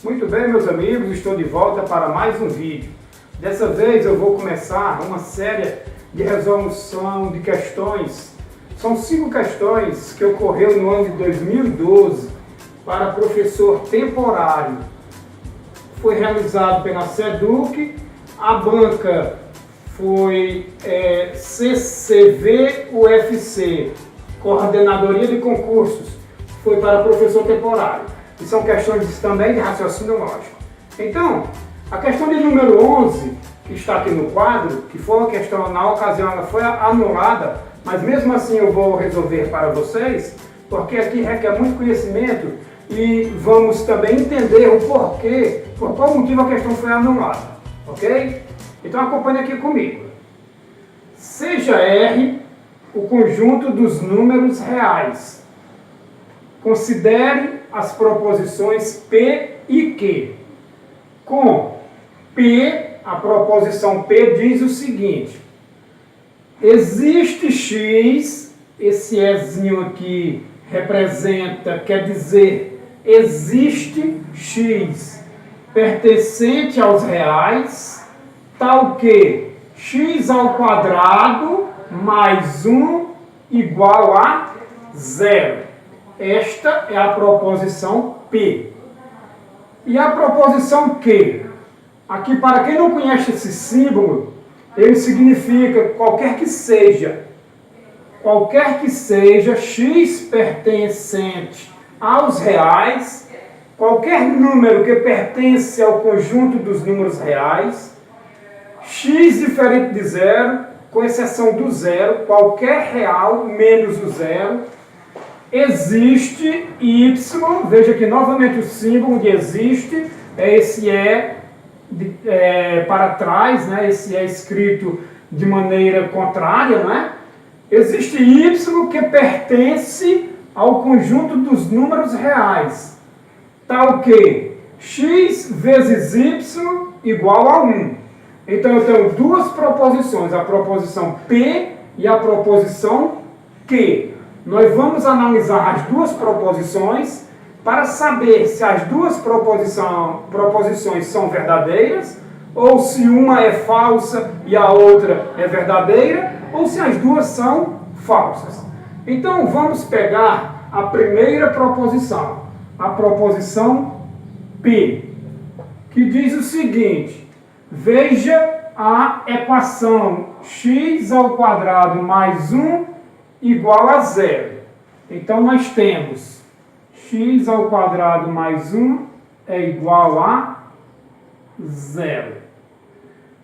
Muito bem, meus amigos, estou de volta para mais um vídeo. Dessa vez eu vou começar uma série de resolução de questões. São 5 questões que ocorreu no ano de 2012 para professor temporário. Foi realizado pela SEDUC, a banca foi CCV-UFC, Coordenadoria de Concursos, foi para professor temporário. E são questões também de raciocínio lógico. Então, a questão de número 11, que está aqui no quadro, que foi uma questão, na ocasião ela foi anulada, mas mesmo assim eu vou resolver para vocês, porque aqui requer muito conhecimento e vamos também entender o porquê, por qual motivo a questão foi anulada, ok? Então acompanhe aqui comigo. Seja R o conjunto dos números reais. Considere as proposições P e Q. Com P, a proposição P diz o seguinte: existe X, esse Ezinho aqui representa, quer dizer, existe X pertencente aos reais, tal que x ao quadrado mais 1 igual a 0. Esta é a proposição P. E a proposição Q? Aqui, para quem não conhece esse símbolo, ele significa qualquer que seja x pertencente aos reais, qualquer número que pertence ao conjunto dos números reais, x diferente de zero, com exceção do zero, qualquer real menos o zero, existe y, veja aqui novamente o símbolo de existe, esse para trás, né? Esse é escrito de maneira contrária, né? Existe y que pertence ao conjunto dos números reais, tal que x vezes y igual a 1. Então eu tenho duas proposições, a proposição P e a proposição Q. Nós vamos analisar as duas proposições para saber se as duas proposições são verdadeiras, ou se uma é falsa e a outra é verdadeira, ou se as duas são falsas. Então vamos pegar a primeira proposição, a proposição P, que diz o seguinte: veja a equação x ao quadrado mais 1 igual a 0. Então nós temos x ao quadrado mais 1 é igual a 0.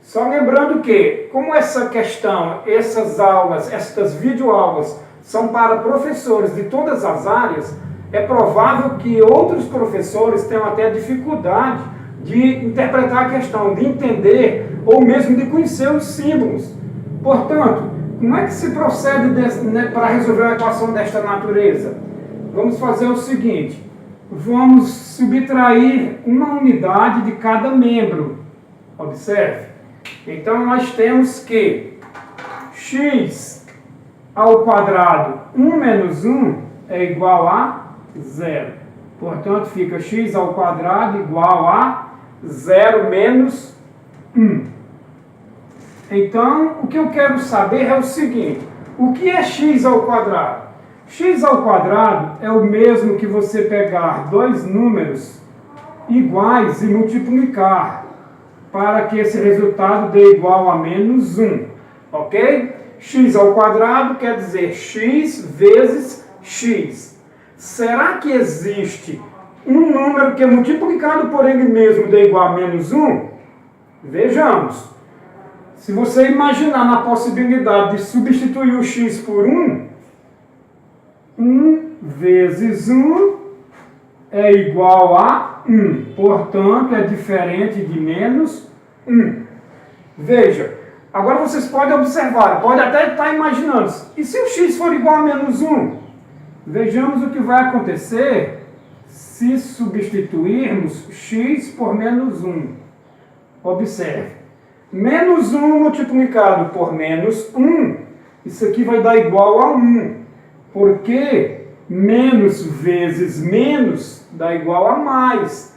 Só lembrando que, como essa questão, essas aulas, estas videoaulas são para professores de todas as áreas, é provável que outros professores tenham até dificuldade de interpretar a questão, de entender ou mesmo de conhecer os símbolos. Portanto, como é que se procede para resolver uma equação desta natureza? Vamos fazer o seguinte: vamos subtrair uma unidade de cada membro. Observe. Então nós temos que x ao quadrado 1 menos 1 é igual a 0. Portanto, fica x ao quadrado igual a 0 menos 1. Então, o que eu quero saber é o seguinte: o que é x ao quadrado? X ao quadrado é o mesmo que você pegar dois números iguais e multiplicar para que esse resultado dê igual a menos 1. Ok? X ao quadrado quer dizer x vezes x. Será que existe um número que multiplicado por ele mesmo dê igual a menos 1? Vejamos. Se você imaginar na possibilidade de substituir o x por 1, 1 vezes 1 é igual a 1. Portanto, é diferente de menos 1. Veja, agora vocês podem observar, pode até estar imaginando, e se o x for igual a menos 1? Vejamos o que vai acontecer se substituirmos x por menos 1. Observe. Menos 1 multiplicado por menos 1, isso aqui vai dar igual a 1. Porque menos vezes menos dá igual a mais.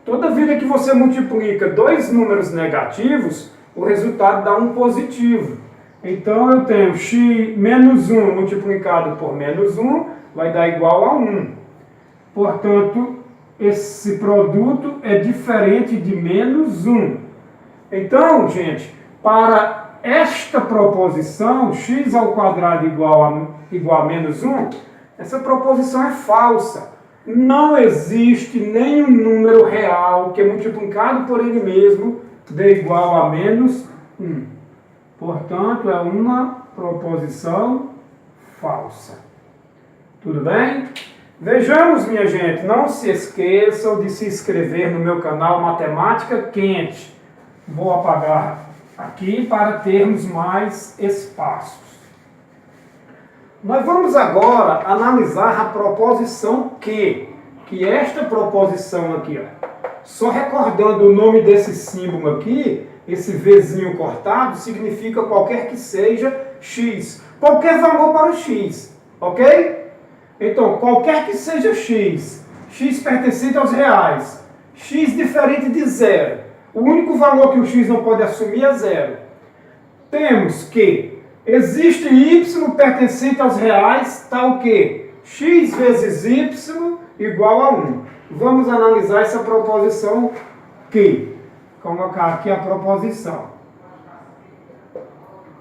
Toda vida que você multiplica dois números negativos, o resultado dá um positivo. Então eu tenho x menos 1 multiplicado por menos 1 vai dar igual a 1. Portanto, esse produto é diferente de menos 1. Então, gente, para esta proposição, x ao quadrado igual a menos 1, essa proposição é falsa. Não existe nenhum número real que multiplicado por ele mesmo dê igual a menos 1. Portanto, é uma proposição falsa. Tudo bem? Vejamos, minha gente, não se esqueçam de se inscrever no meu canal Matemática Quente. Vou apagar aqui para termos mais espaços. Nós vamos agora analisar a proposição que é esta proposição aqui, ó. Só recordando o nome desse símbolo aqui, esse Vzinho cortado, significa qualquer que seja x. Qualquer valor para o x, ok? Então, qualquer que seja x, x pertencente aos reais, x diferente de zero. O único valor que o x não pode assumir é zero. Temos que existe y pertencente aos reais, tal que x vezes y igual a 1. Vamos analisar essa proposição que. Colocar aqui a proposição.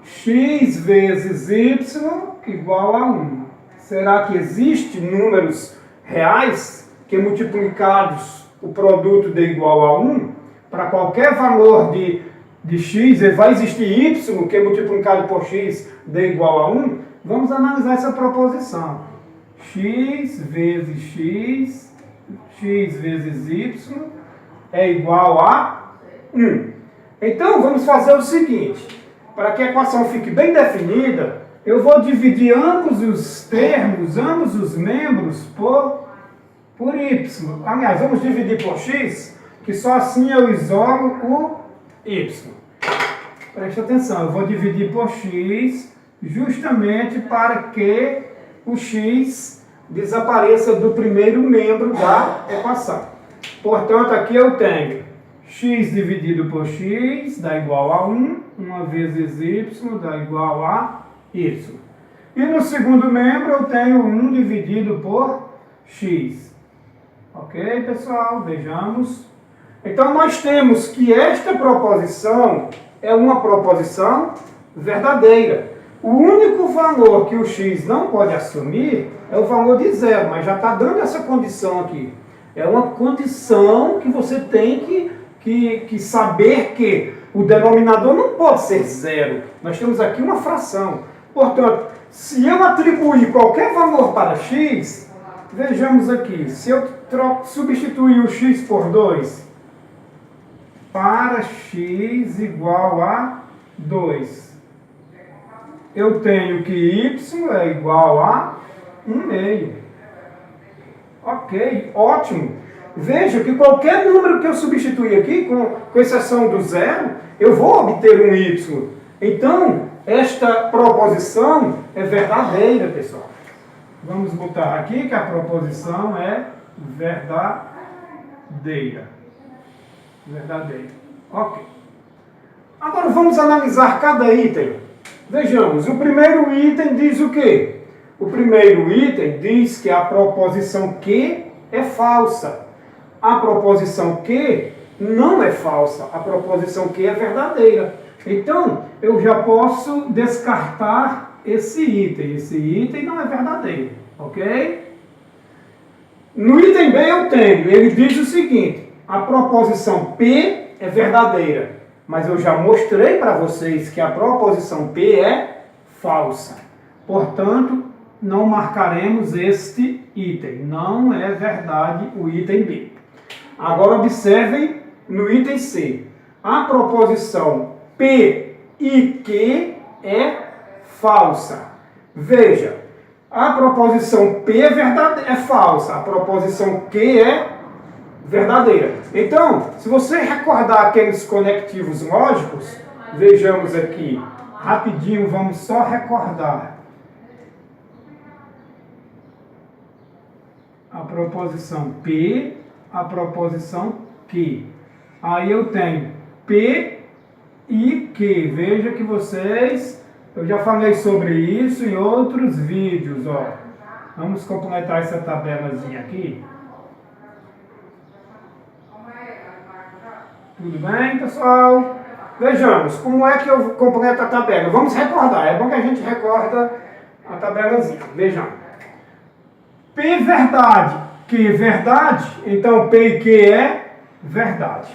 X vezes y igual a 1. Será que existe números reais que multiplicados o produto dê igual a 1? Para qualquer valor de x, vai existir y que multiplicado por x dê igual a 1? Vamos analisar essa proposição. X vezes x, x vezes y é igual a 1. Então, vamos fazer o seguinte. Para que a equação fique bem definida, eu vou dividir ambos os termos, ambos os membros por y. Aliás, vamos dividir por x, que só assim eu isolo o y. Preste atenção, eu vou dividir por x justamente para que o x desapareça do primeiro membro da equação. Portanto, aqui eu tenho x dividido por x dá igual a 1, 1 vezes y dá igual a y. E no segundo membro eu tenho 1 dividido por x. Ok, pessoal? Vejamos. Então, nós temos que esta proposição é uma proposição verdadeira. O único valor que o x não pode assumir é o valor de zero, mas já está dando essa condição aqui. É uma condição que você tem que saber que o denominador não pode ser zero. Nós temos aqui uma fração. Portanto, se eu atribuir qualquer valor para x, vejamos aqui, se eu substituir o x por 2, para x igual a 2, eu tenho que y é igual a 1/2. Ok, ótimo. Veja que qualquer número que eu substituir aqui, com exceção do zero, eu vou obter um y. Então, esta proposição é verdadeira, pessoal. Vamos botar aqui que a proposição é verdadeira. Verdadeira. Ok. Agora vamos analisar cada item. Vejamos, o primeiro item diz o quê? O primeiro item diz que a proposição que é falsa. A proposição que não é falsa. A proposição que é verdadeira. Então, eu já posso descartar esse item. Esse item não é verdadeiro. Ok? No item B eu tenho, ele diz o seguinte: a proposição P é verdadeira. Mas eu já mostrei para vocês que a proposição P é falsa. Portanto, não marcaremos este item. Não é verdade o item B. Agora observem no item C. A proposição P e Q é falsa. Veja, a proposição P é falsa. A proposição Q é verdadeira. Então, se você recordar aqueles conectivos lógicos, vejamos aqui, rapidinho, vamos só recordar. A proposição P, a proposição Q. Aí eu tenho P e Q. Veja que eu já falei sobre isso em outros vídeos, ó. Vamos completar essa tabelazinha aqui. Tudo bem, pessoal? Vejamos, como é que eu completo a tabela? Vamos recordar, é bom que a gente recorda a tabelazinha. Vejamos. P verdade, Q verdade, então P e Q é verdade.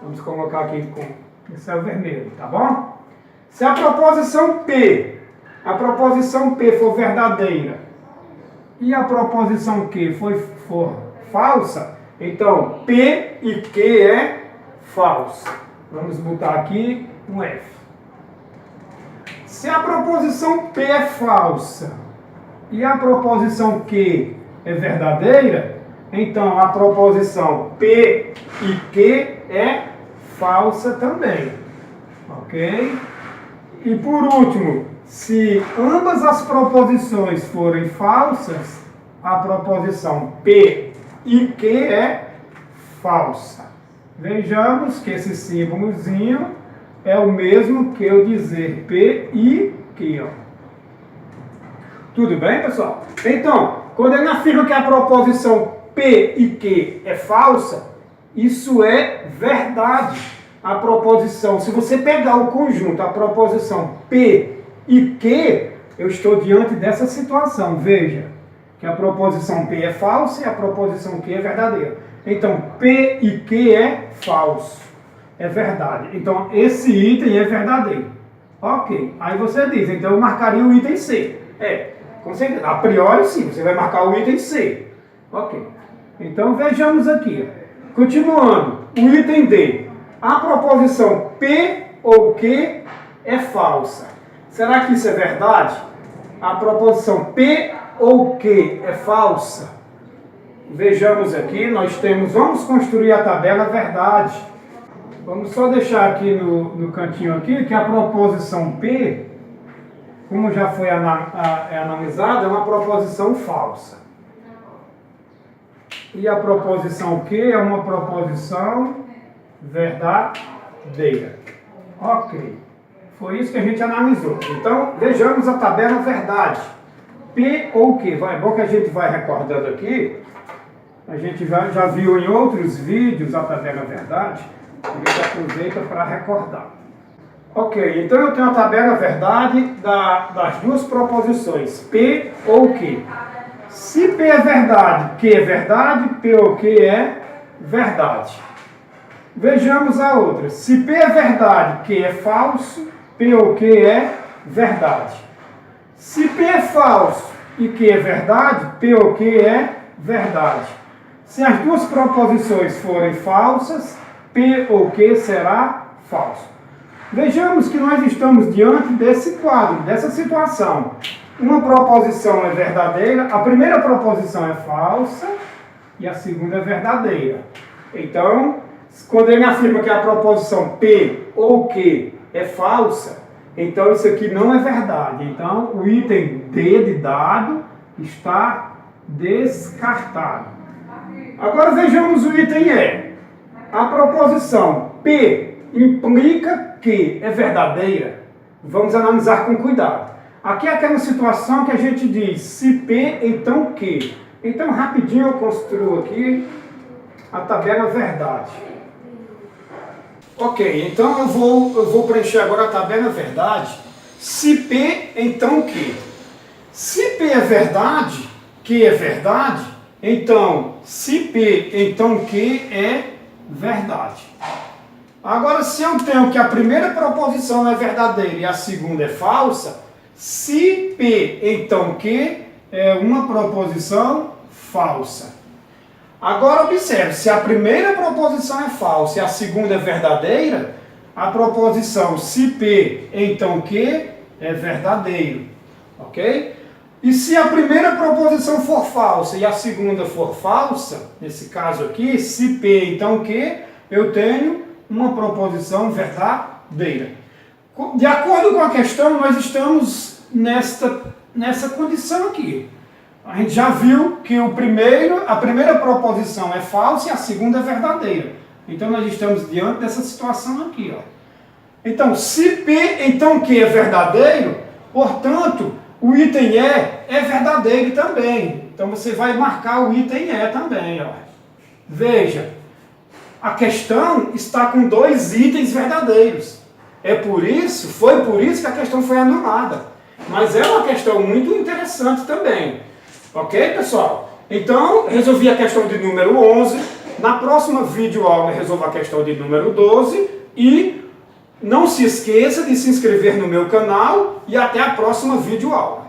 Vamos colocar aqui com pincel vermelho, tá bom? Se a proposição P for verdadeira e a proposição Q for falsa, então P e Q é falso. Vamos botar aqui um F. Se a proposição P é falsa e a proposição Q é verdadeira, então a proposição P e Q é falsa também. Ok? E por último, se ambas as proposições forem falsas, a proposição P e Q é falsa. Vejamos que esse símbolozinho é o mesmo que eu dizer P e Q. Tudo bem, pessoal? Então, quando ele afirma que a proposição P e Q é falsa, isso é verdade. A proposição, se você pegar o conjunto, a proposição P e Q, eu estou diante dessa situação. Veja que a proposição P é falsa e a proposição Q é verdadeira. Então, P e Q é falso. É verdade. Então, esse item é verdadeiro. Ok. Aí você diz, então eu marcaria o item C. Com certeza. A priori, sim, você vai marcar o item C. Ok. Então, vejamos aqui. Continuando. O item D. A proposição P ou Q é falsa. Será que isso é verdade? A proposição P ou Q é falsa? Vejamos aqui, vamos construir a tabela verdade. Vamos só deixar aqui no cantinho aqui que a proposição P, como já foi analisada, é uma proposição falsa. E a proposição Q é uma proposição verdadeira. Ok. Foi isso que a gente analisou. Então, vejamos a tabela verdade. P ou Q. É bom que a gente vai recordando aqui. A gente já viu em outros vídeos a tabela verdade. A gente aproveita para recordar. Ok, então eu tenho a tabela verdade das duas proposições, P ou Q. Se P é verdade, Q é verdade, P ou Q é verdade. Vejamos a outra. Se P é verdade, Q é falso, P ou Q é verdade. Se P é falso e Q é verdade, P ou Q é verdade. Se as duas proposições forem falsas, P ou Q será falso. Vejamos que nós estamos diante desse quadro, dessa situação. Uma proposição é verdadeira, a primeira proposição é falsa e a segunda é verdadeira. Então, quando ele afirma que a proposição P ou Q é falsa, então isso aqui não é verdade. Então, o item D de dado está descartado. Agora vejamos o item E. A proposição P implica que é verdadeira. Vamos analisar com cuidado. Aqui é aquela situação que a gente diz, se P, então Q. Então, rapidinho eu construo aqui a tabela verdade. Ok, então eu vou preencher agora a tabela verdade. Se P, então Q. Se P é verdade, Q é verdade, então, se P, então Q é verdade. Agora, se eu tenho que a primeira proposição é verdadeira e a segunda é falsa, se P, então Q é uma proposição falsa. Agora, observe, se a primeira proposição é falsa e a segunda é verdadeira, a proposição se P, então Q é verdadeiro. Ok? E se a primeira proposição for falsa e a segunda for falsa, nesse caso aqui, se P, então Q, eu tenho uma proposição verdadeira. De acordo com a questão, nós estamos nessa condição aqui. A gente já viu que a primeira proposição é falsa e a segunda é verdadeira. Então nós estamos diante dessa situação aqui, ó. Então, se P, então Q é verdadeiro, portanto, o item E é verdadeiro também. Então você vai marcar o item E também, ó. Veja, a questão está com 2 itens verdadeiros. Foi por isso que a questão foi anulada. Mas é uma questão muito interessante também. Ok, pessoal? Então, resolvi a questão de número 11. Na próxima videoaula, resolvo a questão de número 12. E não se esqueça de se inscrever no meu canal. E até a próxima videoaula.